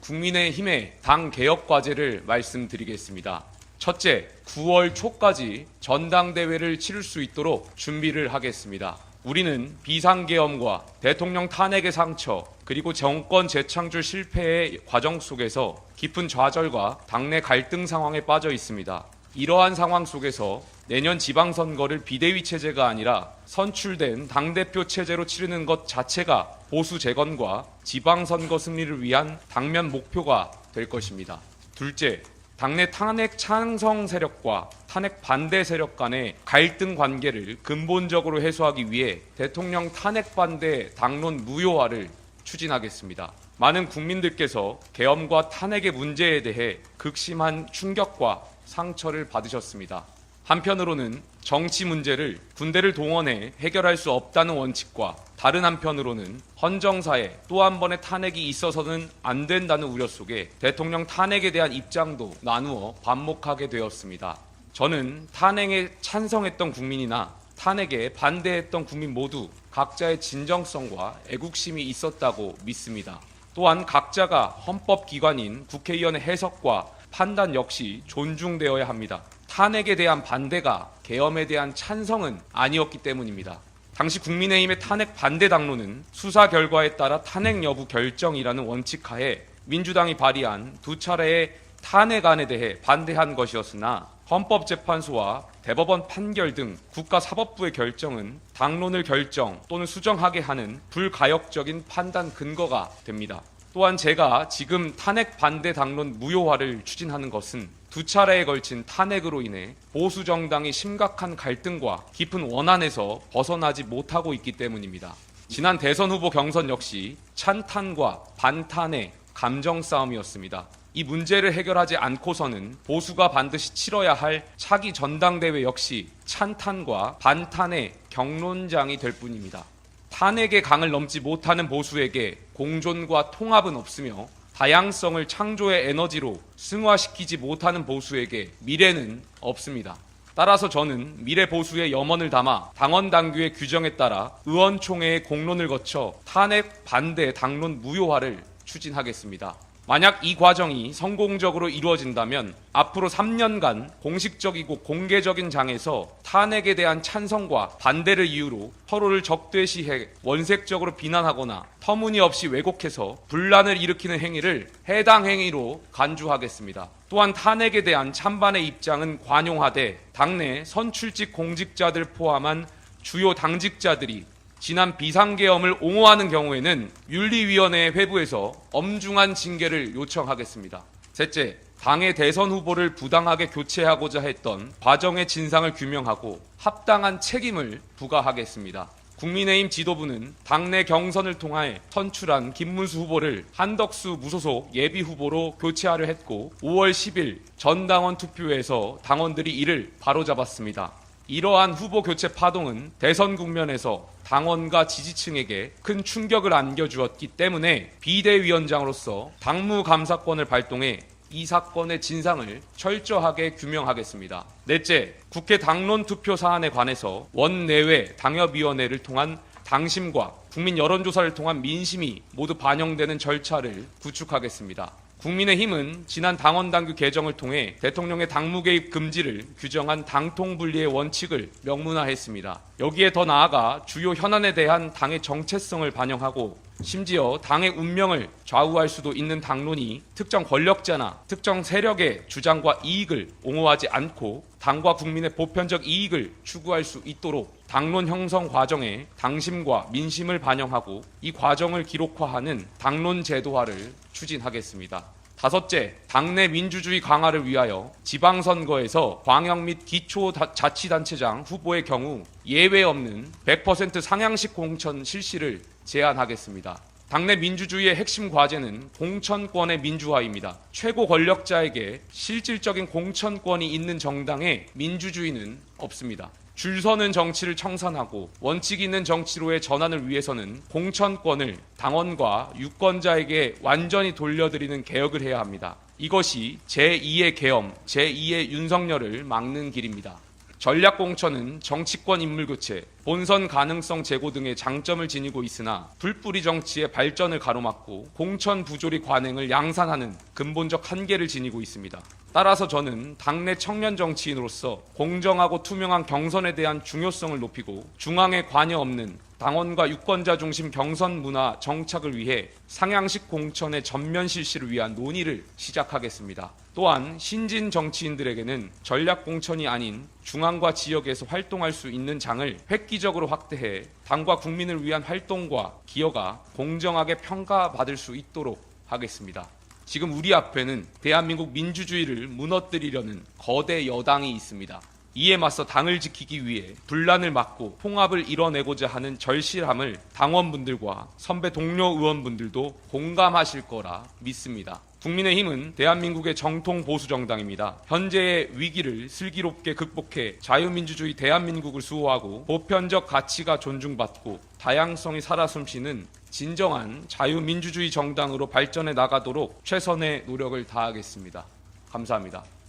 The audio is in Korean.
국민의힘의 당 개혁 과제를 말씀드리겠습니다. 첫째, 9월 초까지 전당대회를 치를 수 있도록 준비를 하겠습니다. 우리는 비상계엄과 대통령 탄핵의 상처, 그리고 정권 재창출 실패의 과정 속에서 깊은 좌절과 당내 갈등 상황에 빠져 있습니다. 이러한 상황 속에서 내년 지방선거를 비대위 체제가 아니라 선출된 당대표 체제로 치르는 것 자체가 보수 재건과 지방선거 승리를 위한 당면 목표가 될 것입니다. 둘째, 당내 탄핵 찬성 세력과 탄핵 반대 세력 간의 갈등 관계를 근본적으로 해소하기 위해 대통령 탄핵 반대 당론 무효화를 추진하겠습니다. 많은 국민들께서 계엄과 탄핵의 문제에 대해 극심한 충격과 상처를 받으셨습니다. 한편으로는 정치 문제를 군대를 동원해 해결할 수 없다는 원칙과 다른 한편으로는 헌정사에 또 한 번의 탄핵이 있어서는 안 된다는 우려 속에 대통령 탄핵에 대한 입장도 나누어 반목하게 되었습니다. 저는 탄핵에 찬성했던 국민이나 탄핵에 반대했던 국민 모두 각자의 진정성과 애국심이 있었다고 믿습니다. 또한 각자가 헌법기관인 국회의원의 해석과 판단 역시 존중되어야 합니다. 탄핵에 대한 반대가 계엄에 대한 찬성은 아니었기 때문입니다. 당시 국민의힘의 탄핵 반대 당론은 수사 결과에 따라 탄핵 여부 결정이라는 원칙 하에 민주당이 발의한 두 차례의 탄핵안에 대해 반대한 것이었으나 헌법재판소와 대법원 판결 등 국가사법부의 결정은 당론을 결정 또는 수정하게 하는 불가역적인 판단 근거가 됩니다. 또한 제가 지금 탄핵 반대 당론 무효화를 추진하는 것은 두 차례에 걸친 탄핵으로 인해 보수 정당이 심각한 갈등과 깊은 원한에서 벗어나지 못하고 있기 때문입니다. 지난 대선 후보 경선 역시 찬탄과 반탄의 감정 싸움이었습니다. 이 문제를 해결하지 않고서는 보수가 반드시 치러야 할 차기 전당대회 역시 찬탄과 반탄의 경론장이 될 뿐입니다. 탄핵의 강을 넘지 못하는 보수에게 공존과 통합은 없으며 다양성을 창조의 에너지로 승화시키지 못하는 보수에게 미래는 없습니다. 따라서 저는 미래 보수의 염원을 담아 당원 당규의 규정에 따라 의원총회의 공론을 거쳐 탄핵 반대 당론 무효화를 추진하겠습니다. 만약 이 과정이 성공적으로 이루어진다면 앞으로 3년간 공식적이고 공개적인 장에서 탄핵에 대한 찬성과 반대를 이유로 서로를 적대시해 원색적으로 비난하거나 터무니없이 왜곡해서 분란을 일으키는 행위를 해당 행위로 간주하겠습니다. 또한 탄핵에 대한 찬반의 입장은 관용하되 당내 선출직 공직자들 포함한 주요 당직자들이 지난 비상계엄을 옹호하는 경우에는 윤리위원회 회부에서 엄중한 징계를 요청하겠습니다. 셋째, 당의 대선 후보를 부당하게 교체하고자 했던 과정의 진상을 규명하고 합당한 책임을 부과하겠습니다. 국민의힘 지도부는 당내 경선을 통해 선출한 김문수 후보를 한덕수 무소속 예비후보로 교체하려 했고 5월 10일 전당원 투표에서 당원들이 이를 바로잡았습니다. 이러한 후보 교체 파동은 대선 국면에서 당원과 지지층에게 큰 충격을 안겨주었기 때문에 비대위원장으로서 당무감사권을 발동해 이 사건의 진상을 철저하게 규명하겠습니다. 넷째, 국회 당론 투표 사안에 관해서 원내외 당협위원회를 통한 당심과 국민 여론조사를 통한 민심이 모두 반영되는 절차를 구축하겠습니다. 국민의힘은 지난 당원당규 개정을 통해 대통령의 당무 개입 금지를 규정한 당통분리의 원칙을 명문화했습니다. 여기에 더 나아가 주요 현안에 대한 당의 정체성을 반영하고 심지어 당의 운명을 좌우할 수도 있는 당론이 특정 권력자나 특정 세력의 주장과 이익을 옹호하지 않고 당과 국민의 보편적 이익을 추구할 수 있도록 당론 형성 과정에 당심과 민심을 반영하고 이 과정을 기록화하는 당론 제도화를 추진하겠습니다. 다섯째, 당내 민주주의 강화를 위하여 지방선거에서 광역 및 기초자치단체장 후보의 경우 예외 없는 100% 상향식 공천 실시를 제안하겠습니다. 당내 민주주의의 핵심 과제는 공천권의 민주화입니다. 최고 권력자에게 실질적인 공천권이 있는 정당에 민주주의는 없습니다. 줄 서는 정치를 청산하고 원칙 있는 정치로의 전환을 위해서는 공천권을 당원과 유권자에게 완전히 돌려드리는 개혁을 해야 합니다. 이것이 제2의 계엄, 제2의 윤석열을 막는 길입니다. 전략공천은 정치권 인물교체, 본선 가능성 제고 등의 장점을 지니고 있으나 불뿌리 정치의 발전을 가로막고 공천 부조리 관행을 양산하는 근본적 한계를 지니고 있습니다. 따라서 저는 당내 청년 정치인으로서 공정하고 투명한 경선에 대한 중요성을 높이고 중앙에 관여 없는 당원과 유권자 중심 경선 문화 정착을 위해 상향식 공천의 전면 실시를 위한 논의를 시작하겠습니다. 또한 신진 정치인들에게는 전략 공천이 아닌 중앙과 지역에서 활동할 수 있는 장을 획기적으로 확대해 당과 국민을 위한 활동과 기여가 공정하게 평가받을 수 있도록 하겠습니다. 지금 우리 앞에는 대한민국 민주주의를 무너뜨리려는 거대 여당이 있습니다. 이에 맞서 당을 지키기 위해 분란을 막고 통합을 이뤄내고자 하는 절실함을 당원분들과 선배 동료 의원분들도 공감하실 거라 믿습니다. 국민의힘은 대한민국의 정통 보수 정당입니다. 현재의 위기를 슬기롭게 극복해 자유민주주의 대한민국을 수호하고 보편적 가치가 존중받고 다양성이 살아 숨쉬는 진정한 자유민주주의 정당으로 발전해 나가도록 최선의 노력을 다하겠습니다. 감사합니다.